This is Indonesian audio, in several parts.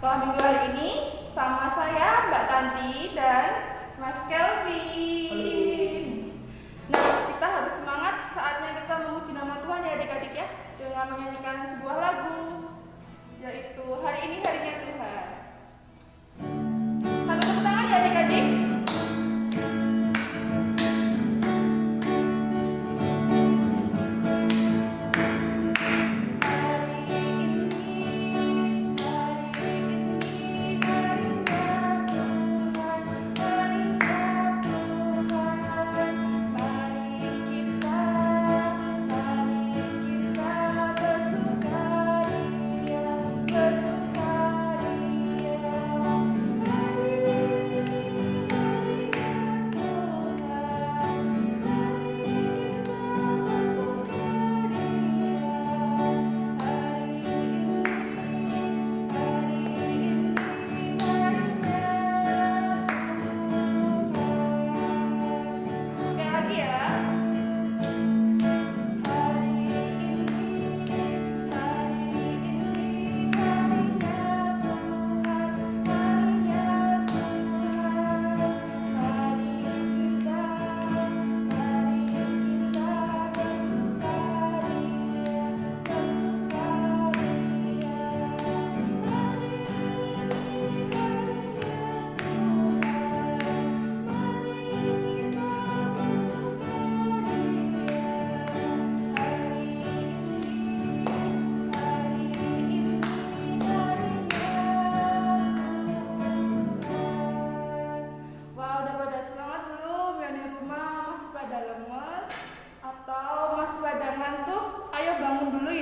Sekolah minggu hari ini sama saya Mbak Tanti dan Mas Kelvin. Nah, kita harus semangat, saatnya kita memuji nama Tuhan ya adik-adik ya, dengan menyanyikan sebuah lagu, yaitu Hari Ini Harinya Tuhan. Sambil tepuk tangan ya adik-adik.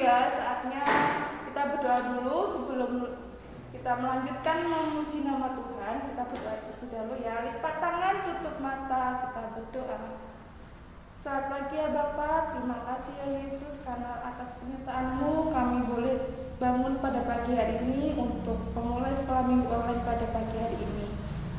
Saatnya kita berdoa dulu sebelum kita melanjutkan memuji nama Tuhan. Kita berdoa terlebih dahulu ya. Lipat tangan, tutup mata, kita berdoa. Selamat pagi ya Bapak, terima kasih ya Yesus karena atas penyertaan-Mu kami boleh bangun pada pagi hari ini untuk memulai sekolah minggu online pada pagi hari ini.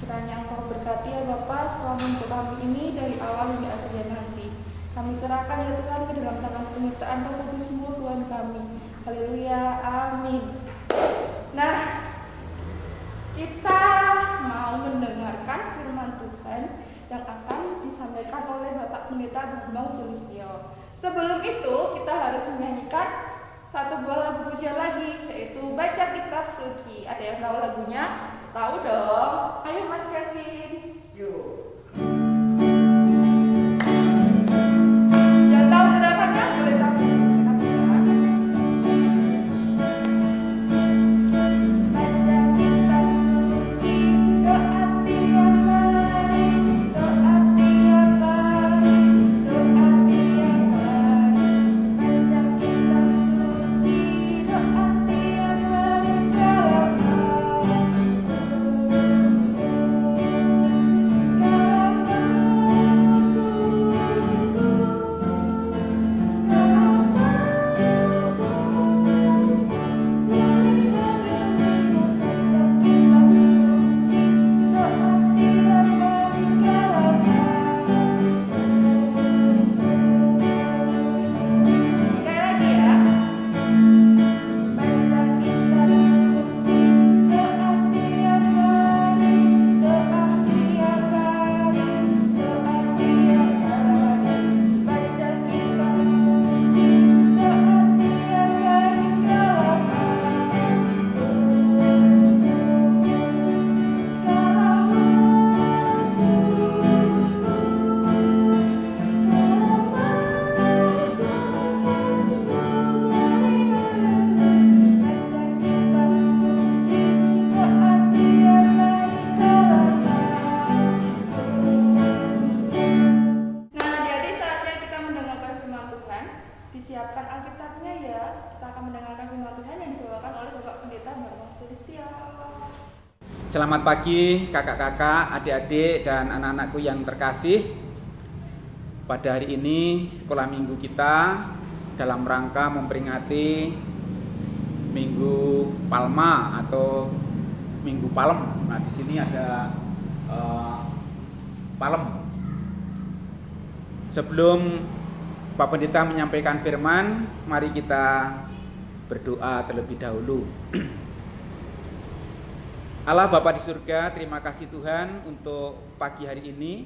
Kiranya Engkau berkati ya Bapak sekolah minggu kami ini dari awal hingga akhirnya nanti. Kami serahkan ya Tuhan ke dalam tangan penyertaan Roh Kudus-Mu Tuhan kami. Haleluya, amin. Nah, kita mau mendengarkan firman Tuhan yang akan disampaikan oleh Bapak Pendeta Bambang Sulistyo. Sebelum itu, kita harus menyanyikan satu buah lagu pujian lagi, yaitu Baca Kitab Suci. Ada yang tahu lagunya? Tahu dong. Ayo Mas Kevin. Yuk. Disiapkan Alkitabnya ya. Kita akan mendengarkan firman Tuhan yang dibawakan oleh Bapak Pendeta Bambang Sulistyo. Selamat pagi kakak-kakak, adik-adik dan anak-anakku yang terkasih. Pada hari ini sekolah minggu kita dalam rangka memperingati Minggu Palma atau Minggu Palem. Nah, di sini ada palem. Sebelum Pak Pendeta menyampaikan firman, mari kita berdoa terlebih dahulu. Allah Bapa di surga, terima kasih Tuhan untuk pagi hari ini.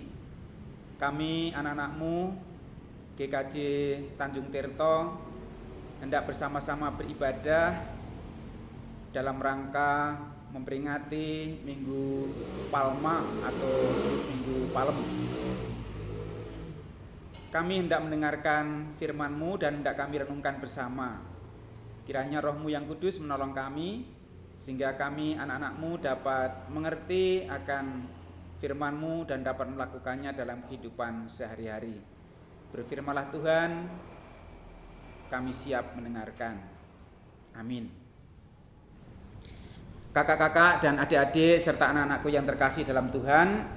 Kami anak-anak-Mu GKJ Tanjung Tirto hendak bersama-sama beribadah dalam rangka memperingati Minggu Palma atau Minggu Palem. Kami hendak mendengarkan firman-Mu dan hendak kami renungkan bersama. Kiranya Roh-Mu yang kudus menolong kami, sehingga kami anak-anak-Mu dapat mengerti akan firman-Mu dan dapat melakukannya dalam kehidupan sehari-hari. Berfirmanlah Tuhan, kami siap mendengarkan. Amin. Kakak-kakak dan adik-adik serta anak-anakku yang terkasih dalam Tuhan,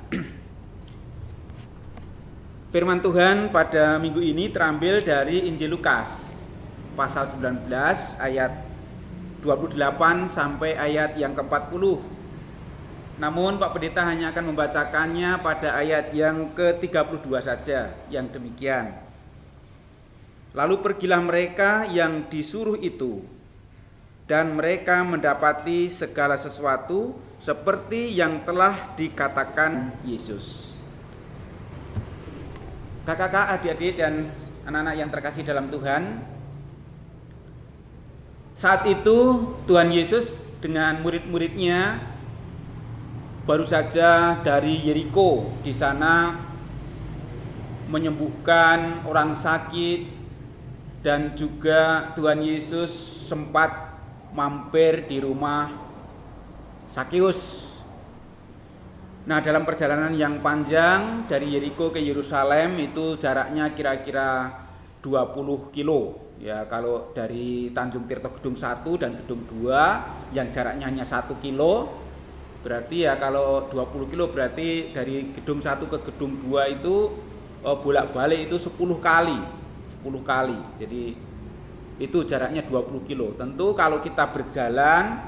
firman Tuhan pada minggu ini terambil dari Injil Lukas pasal 19 ayat 28 sampai ayat yang ke-40. Namun Pak Pendeta hanya akan membacakannya pada ayat yang ke-32 saja, yang demikian. Lalu pergilah mereka yang disuruh itu, dan mereka mendapati segala sesuatu seperti yang telah dikatakan Yesus. Kakak-kakak, adik-adik dan anak-anak yang terkasih dalam Tuhan, saat itu Tuhan Yesus dengan murid-muridnya baru saja dari Yeriko, di sana menyembuhkan orang sakit, dan juga Tuhan Yesus sempat mampir di rumah Sakeus. Nah, dalam perjalanan yang panjang dari Yeriko ke Yerusalem itu jaraknya kira-kira 20 kilo. Ya, kalau dari Tanjung Tirto Gedung 1 dan Gedung 2 yang jaraknya hanya 1 kilo, berarti ya kalau 20 kilo berarti dari Gedung 1 ke Gedung 2 itu bolak-balik itu 10 kali. 10 kali. Jadi itu jaraknya 20 kilo. Tentu kalau kita berjalan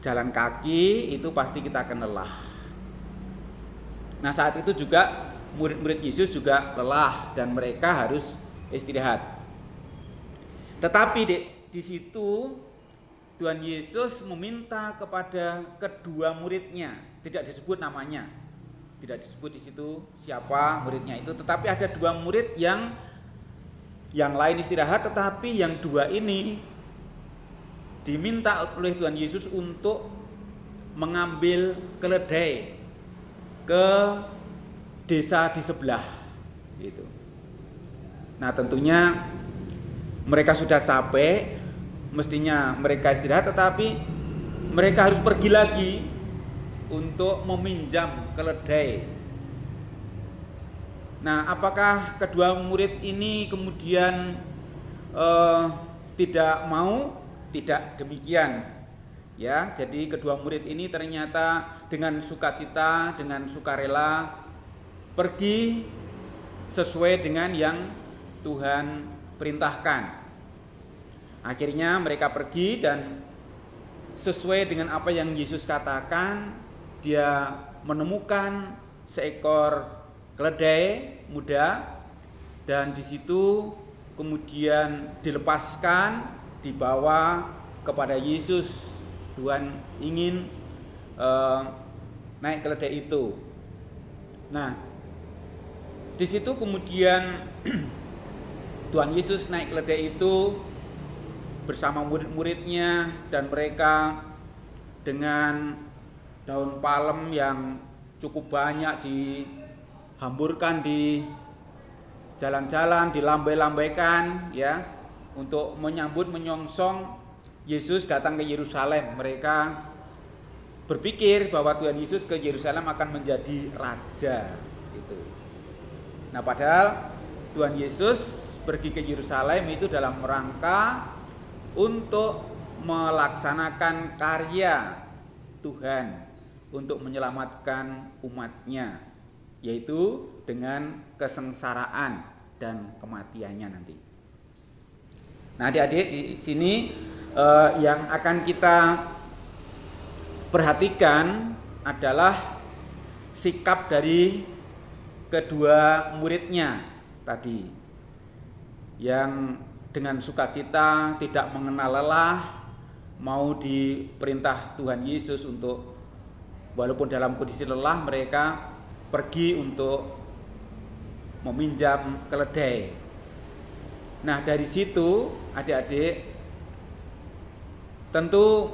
jalan kaki itu pasti kita akan lelah. Nah, saat itu juga murid-murid Yesus juga lelah dan mereka harus istirahat. Tetapi di situ Tuhan Yesus meminta kepada kedua muridnya, tidak disebut namanya, tidak disebut di situ siapa muridnya itu, tetapi ada dua murid yang lain istirahat, tetapi yang dua ini diminta oleh Tuhan Yesus untuk mengambil keledai ke desa di sebelah, gitu. Nah, tentunya mereka sudah capek, mestinya mereka istirahat, tetapi mereka harus pergi lagi untuk meminjam keledai. Nah, apakah kedua murid ini kemudian tidak mau? Tidak demikian. Ya, jadi kedua murid ini ternyata dengan sukacita, dengan sukarela pergi sesuai dengan yang Tuhan perintahkan. Akhirnya mereka pergi dan sesuai dengan apa yang Yesus katakan, dia menemukan seekor keledai muda dan di situ kemudian dilepaskan, dibawa kepada Yesus. Tuhan ingin naik keledai itu. Nah, di situ kemudian Tuhan Yesus naik keledai itu bersama murid-muridnya, dan mereka dengan daun palem yang cukup banyak dihamburkan di jalan-jalan, dilambai-lambaikan ya, untuk menyambut menyongsong Yesus datang ke Yerusalem. Mereka berpikir bahwa Tuhan Yesus ke Yerusalem akan menjadi raja gitu. Nah, padahal Tuhan Yesus pergi ke Yerusalem itu dalam rangka untuk melaksanakan karya Tuhan untuk menyelamatkan umatnya, yaitu dengan kesengsaraan dan kematiannya nanti. Nah, adik-adik di sini yang akan kita perhatikan adalah sikap dari kedua muridnya tadi, yang dengan sukacita, tidak mengenal lelah, mau diperintah Tuhan Yesus untuk walaupun dalam kondisi lelah mereka pergi untuk meminjam keledai. Nah, dari situ adik-adik tentu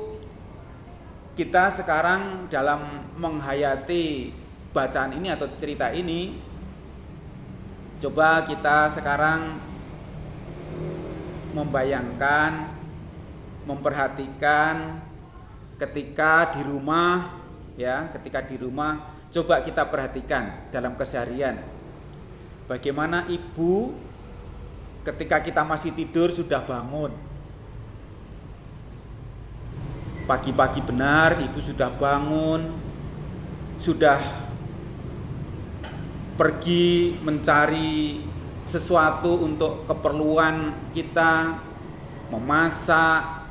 kita sekarang dalam menghayati bacaan ini atau cerita ini, coba kita sekarang membayangkan, memperhatikan ketika di rumah, ya, ketika di rumah, coba kita perhatikan dalam keseharian. Bagaimana ibu ketika kita masih tidur sudah bangun. Pagi-pagi benar ibu sudah bangun, sudah pergi mencari sesuatu untuk keperluan kita, memasak,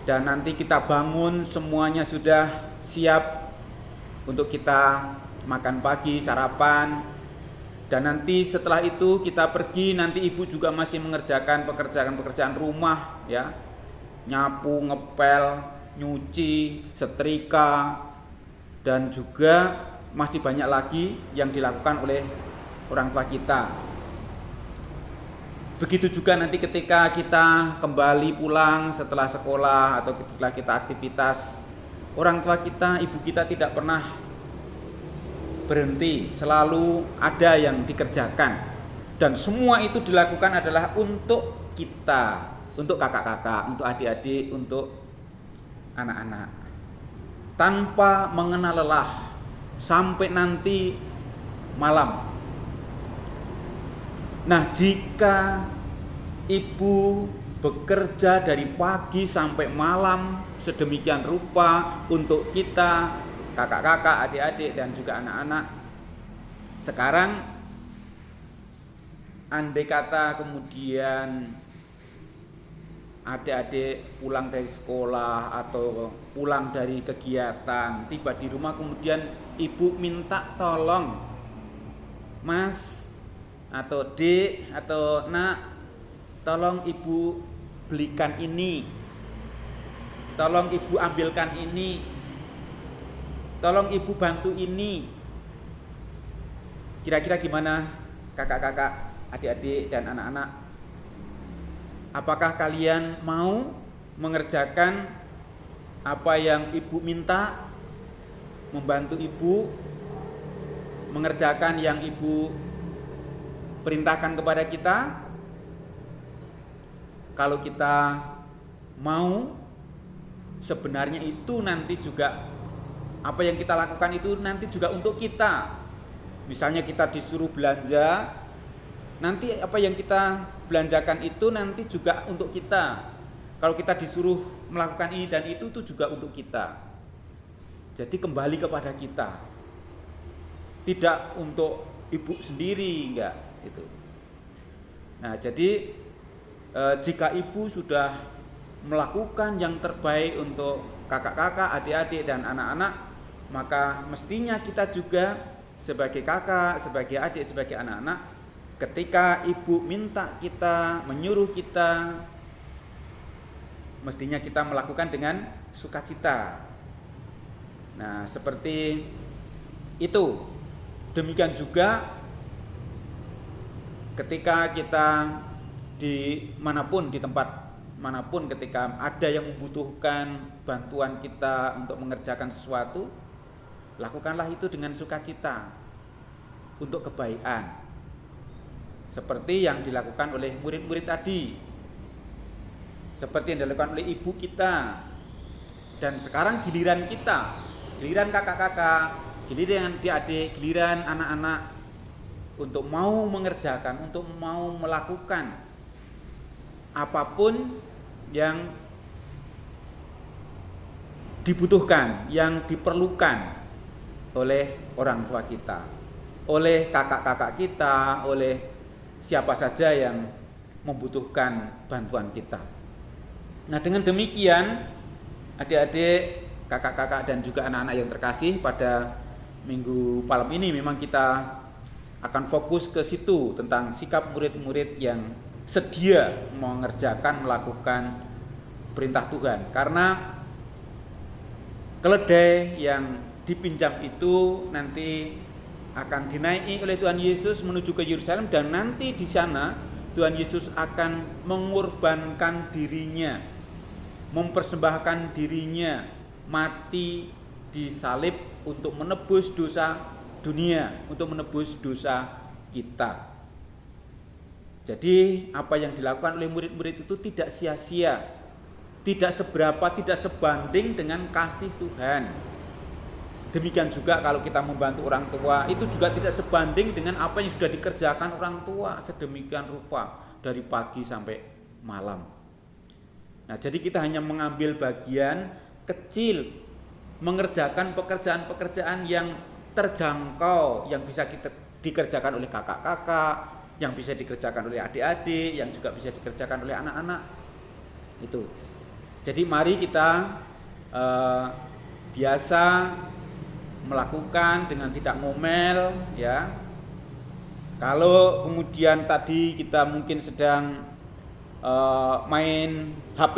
dan nanti kita bangun semuanya sudah siap untuk kita makan pagi, sarapan. Dan nanti setelah itu kita pergi, nanti ibu juga masih mengerjakan pekerjaan-pekerjaan rumah, ya, nyapu, ngepel, nyuci, setrika, dan juga masih banyak lagi yang dilakukan oleh orang tua kita. Begitu juga nanti ketika kita kembali pulang setelah sekolah atau setelah kita aktivitas, orang tua kita, ibu kita tidak pernah berhenti, selalu ada yang dikerjakan, dan semua itu dilakukan adalah untuk kita, untuk kakak-kakak, untuk adik-adik, untuk anak-anak, tanpa mengenal lelah sampai nanti malam. Nah, jika ibu bekerja dari pagi sampai malam sedemikian rupa untuk kita, kakak-kakak, adik-adik, dan juga anak-anak, sekarang andai kata kemudian adik-adik pulang dari sekolah atau pulang dari kegiatan, tiba di rumah kemudian ibu minta tolong, Mas atau Dek atau Nak, tolong ibu belikan ini, tolong ibu ambilkan ini, tolong ibu bantu ini. Kira-kira gimana kakak-kakak, adik-adik, dan anak-anak? Apakah kalian mau mengerjakan apa yang ibu minta, membantu ibu mengerjakan yang ibu perintahkan kepada kita? Kalau kita mau, sebenarnya itu nanti juga apa yang kita lakukan itu nanti juga untuk kita. Misalnya kita disuruh belanja, nanti apa yang kita belanjakan itu nanti juga untuk kita. Kalau kita disuruh melakukan ini dan itu juga untuk kita. Jadi kembali kepada kita, tidak untuk ibu sendiri, enggak itu. Nah, jadi jika ibu sudah melakukan yang terbaik untuk kakak-kakak, adik-adik, dan anak-anak, maka mestinya kita juga sebagai kakak, sebagai adik, sebagai anak-anak, ketika ibu minta kita, menyuruh kita, mestinya kita melakukan dengan sukacita. Nah, seperti itu. Demikian juga ketika kita di manapun, di tempat manapun, ketika ada yang membutuhkan bantuan kita untuk mengerjakan sesuatu, lakukanlah itu dengan sukacita untuk kebaikan. Seperti yang dilakukan oleh murid-murid tadi, seperti yang dilakukan oleh ibu kita. Dan sekarang giliran kita, giliran kakak-kakak, giliran adik-adik, giliran anak-anak untuk mau mengerjakan, untuk mau melakukan apapun yang dibutuhkan, yang diperlukan oleh orang tua kita, oleh kakak-kakak kita, oleh siapa saja yang membutuhkan bantuan kita. Nah, dengan demikian adik-adik, kakak-kakak, dan juga anak-anak yang terkasih, pada minggu malam ini memang kita akan fokus ke situ, tentang sikap murid-murid yang sedia mengerjakan, melakukan perintah Tuhan. Karena keledai yang dipinjam itu nanti akan dinaiki oleh Tuhan Yesus menuju ke Yerusalem, dan nanti di sana Tuhan Yesus akan mengorbankan dirinya, mempersembahkan dirinya mati di salib untuk menebus dosa dunia, untuk menebus dosa kita. Jadi apa yang dilakukan oleh murid-murid itu tidak sia-sia, tidak seberapa, tidak sebanding dengan kasih Tuhan. Demikian juga kalau kita membantu orang tua, itu juga tidak sebanding dengan apa yang sudah dikerjakan orang tua sedemikian rupa dari pagi sampai malam. Nah, jadi kita hanya mengambil bagian kecil, mengerjakan pekerjaan-pekerjaan yang terjangkau, yang bisa dikerjakan oleh kakak-kakak, yang bisa dikerjakan oleh adik-adik, yang juga bisa dikerjakan oleh anak-anak. Itu. Jadi mari kita biasa melakukan dengan tidak ngomel, ya. Kalau kemudian tadi kita mungkin sedang main HP,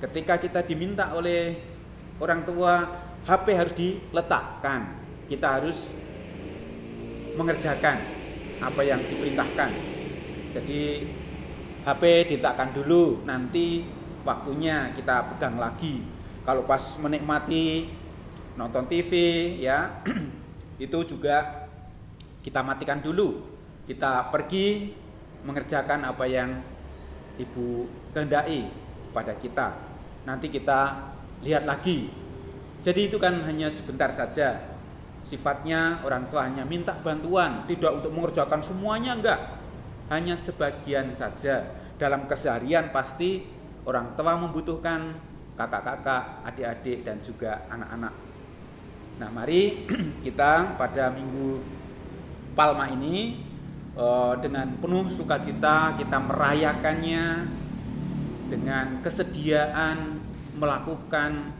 ketika kita diminta oleh orang tua, HP harus diletakkan. Kita harus mengerjakan apa yang diperintahkan. Jadi HP diletakkan dulu, nanti waktunya kita pegang lagi. Kalau pas menikmati nonton TV, ya, itu juga kita matikan dulu. Kita pergi mengerjakan apa yang Ibu kehendaki pada kita. Nanti kita lihat lagi. Jadi itu kan hanya sebentar saja. Sifatnya orang tua hanya minta bantuan, tidak untuk mengerjakan semuanya, enggak. Hanya sebagian saja. Dalam keseharian pasti orang tua membutuhkan kakak-kakak, adik-adik, dan juga anak-anak. Nah, mari kita pada Minggu Palma ini dengan penuh sukacita kita merayakannya dengan kesediaan melakukan,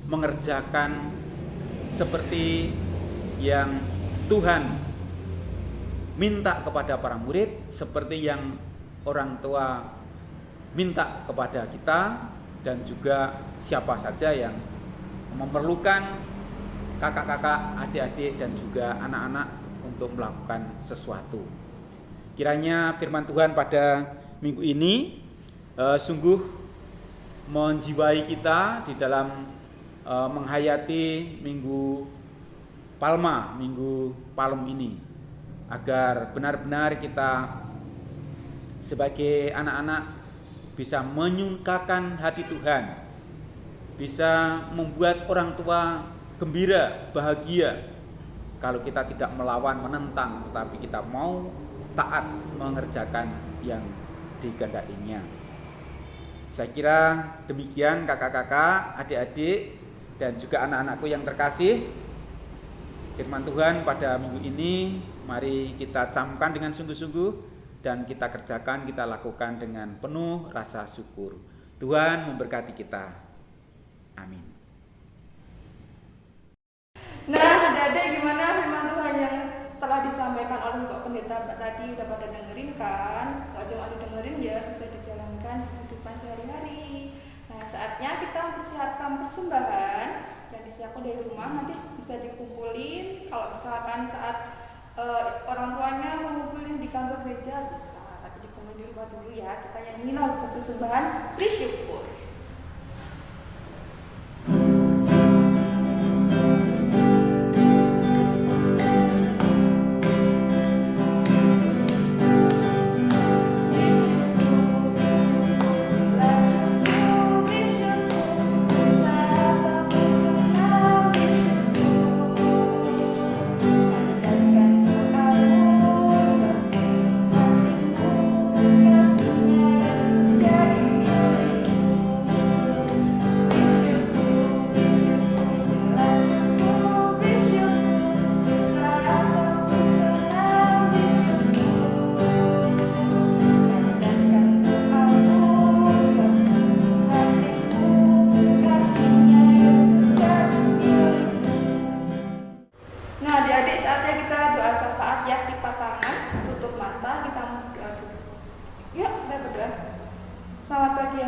mengerjakan seperti yang Tuhan minta kepada para murid, seperti yang orang tua minta kepada kita, dan juga siapa saja yang memerlukan kakak-kakak, adik-adik, dan juga anak-anak untuk melakukan sesuatu. Kiranya firman Tuhan pada minggu ini sungguh menjiwai kita di dalam menghayati Minggu Palma, Minggu Palem ini, agar benar-benar kita sebagai anak-anak bisa menyungkakan hati Tuhan, bisa membuat orang tua gembira, bahagia kalau kita tidak melawan, menentang, tetapi kita mau taat mengerjakan yang dikehendakinya. Saya kira demikian kakak-kakak, adik-adik, dan juga anak-anakku yang terkasih. Firman Tuhan pada minggu ini mari kita camkan dengan sungguh-sungguh, dan kita kerjakan, kita lakukan dengan penuh rasa syukur. Tuhan memberkati kita. Amin. Nah, adik-adik, gimana firman Tuhan yang telah disampaikan oleh Kak Pendeta tadi? Udah pada dengerin kan? Gak cuma didengerin ya, bisa dijalankan di kehidupan sehari-hari. Nah, saatnya kita mempersiapkan persembahan dan disiapkan dari rumah, nanti bisa dikumpulin. Kalau misalkan saat orang tuanya mau ngumpulin di kantor gereja bisa, tapi dikumpulin di rumah dulu ya. Kita nyanyiin lagu persembahan bersyukur. Kasihnya Yesus jadi milik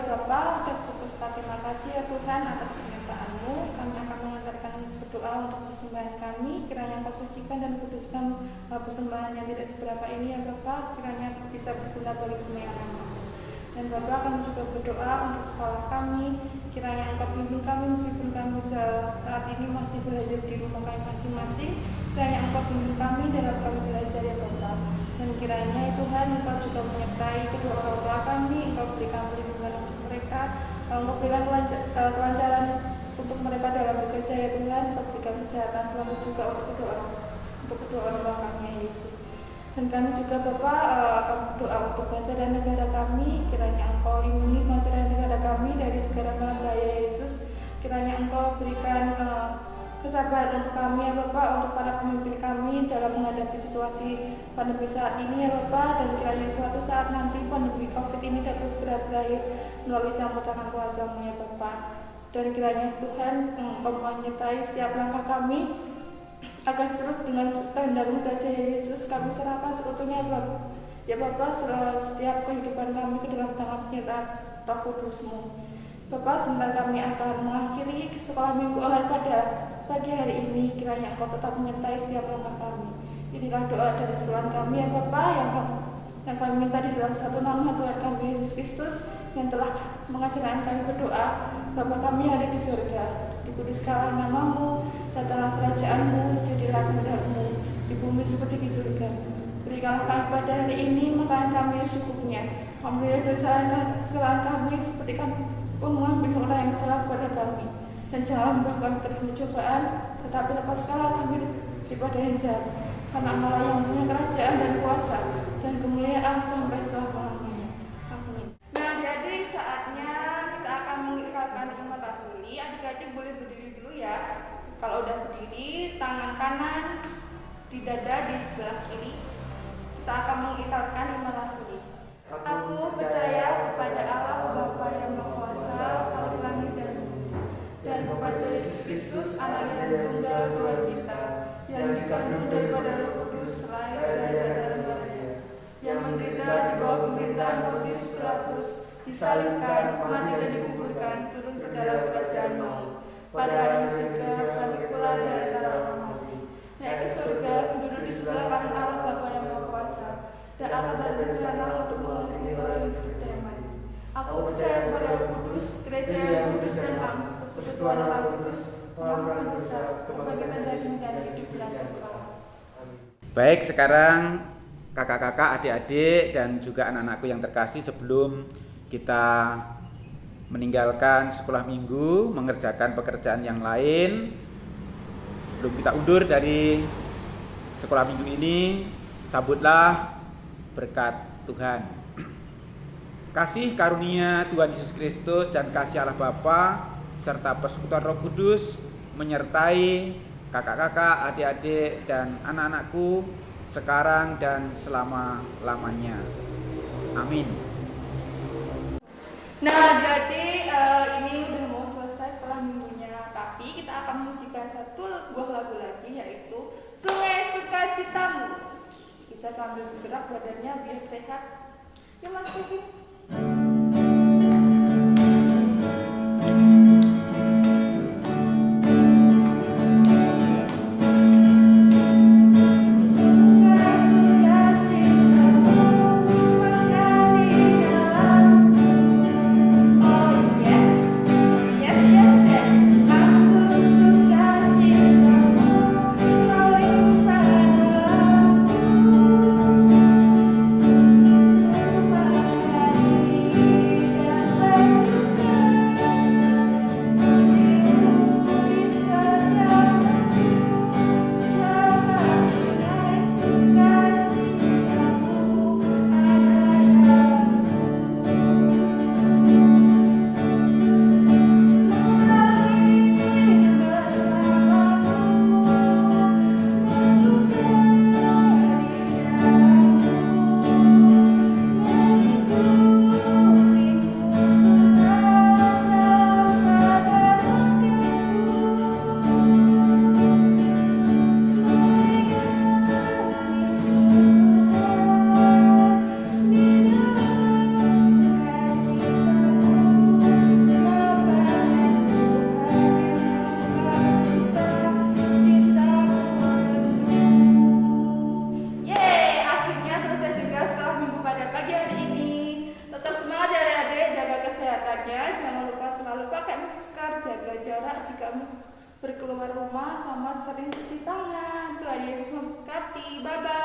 Bapa, ucap syukur serta terima kasih ya Tuhan atas penyertaan-Mu. Kami akan mengantarkan berdoa untuk persembahan kami. Kiranya Engkau sucikan dan kuduskan persembahan yang tidak seberapa ini ya Bapa. Kiranya bisa berguna bagi kemuliaan Nama. Dan Bapa, kami juga berdoa untuk sekolah kami. Kiranya Engkau bimbing kami meskipun kami saat ini masih belajar di rumah kami masing-masing. Kiranya Engkau bimbing kami dalam kami belajar ya Bapa. Dan kiranya ya Tuhan Engkau juga menyertai kedua orang tua kami. Engkau berikan perlindungan untuk mereka. Engkau berikan kelancaran untuk mereka dalam bekerja ya Tuhan. Engkau berikan kesehatan selalu juga untuk kedua orang tua kami ya Yesus. Dan kami juga Bapak akan berdoa untuk bangsa dan negara kami. Kiranya Engkau lindungi bangsa dan negara kami dari segala bahaya Yesus. Kiranya Engkau berikan kesabaran untuk kami ya Bapak, untuk para pemimpin kami dalam menghadapi situasi pandemi saat ini ya Bapak. Dan kiranya suatu saat nanti pandemi COVID ini dapat segera berakhir melalui campur tangan kuasa-Mu ya Bapak. Dan kiranya Tuhan Engkau menyertai setiap langkah kami, agar terus dengan kehendak-Mu saja ya Yesus kami serahkan seutuhnya ya Bapak, setiap kehidupan kami ke dalam tangan penyertaan Roh Kudus-Mu. Bapak, sebentar kami akan mengakhiri sekolah minggu online pada pagi hari ini. Kiranya Engkau tetap menyertai setiap langkah kami. Inilah doa dari seruan kami ya Bapak, yang kami minta di dalam satu nama Tuhan kami Yesus Kristus yang telah mengajarkan kami berdoa. Bapa kami yang ada di surga, dikuduskanlah nama-Mu, datanglah kerajaan-Mu, jadilah kehendak-Mu di bumi seperti di surga. Berikanlah kami pada hari ini makanan kami yang secukupnya. Ampunilah dosa dan kesalahan kami seperti kami pun mengampuni orang yang bersalah kepada kami. Dan jangan membawa kami ke dalam pencobaan, tetapi lepaskanlah kami daripada yang jahat. Karena Allah yang punya kerajaan dan kuasa dan kemuliaan sampai selama-lamanya. Amin. Nah, jadi saatnya kita akan mengikrarkan iman rasuli. Adik-adik boleh berdiri dulu ya. Kalau udah berdiri, tangan kanan di dada di sebelah kiri. Kita akan mengikrarkan iman rasuli. Aku percaya kepada Allah Bapa yang Maha Kuasa, Khalik langit dan bumi, dan kepada Yesus Kristus, Anaknya yang tunggal Tuhan kita, yang dikandung daripada Roh Kudus, lahir dari dalam Maria, yang menderita di bawah pemerintahan Pontius Pilatus, disalibkan, mati dan dikuburkan, turun ke dalam kerajaan maut. Pada hari ketiga, bangkit pula dari antara orang mati, naik ke surga, duduk di sebelah kanan Allah Bapa yang Maha Kuasa, dan akan dari sana untuk menghakimi orang yang hidup dan mati. Aku percaya kepada Roh Kudus, gereja yang kudus dan am, persekutuan orang kudus, pengampunan dosa, kebangkitan daging dan hidup yang kekal. Baik, sekarang kakak-kakak, adik-adik, dan juga anak-anakku yang terkasih, sebelum kita meninggalkan sekolah minggu, mengerjakan pekerjaan yang lain, sebelum kita undur dari sekolah minggu ini, sambutlah berkat Tuhan. Kasih karunia Tuhan Yesus Kristus dan kasih Allah Bapa serta persekutuan Roh Kudus menyertai kakak-kakak, adik-adik, dan anak-anakku sekarang dan selama-lamanya. Amin. Nah, adik-adik, ini udah mau selesai sekolah minggunya, tapi kita akan menyanyikan satu buah lagu lagi, yaitu Sungai Sukacitamu. Bisa sambil bergerak badannya biar sehat. Yuk Mas Kevin. Aku jaga jarak jika berkeluar rumah, sama sering cuci tangan. Tuhan Yesus memberkati. Bye bye.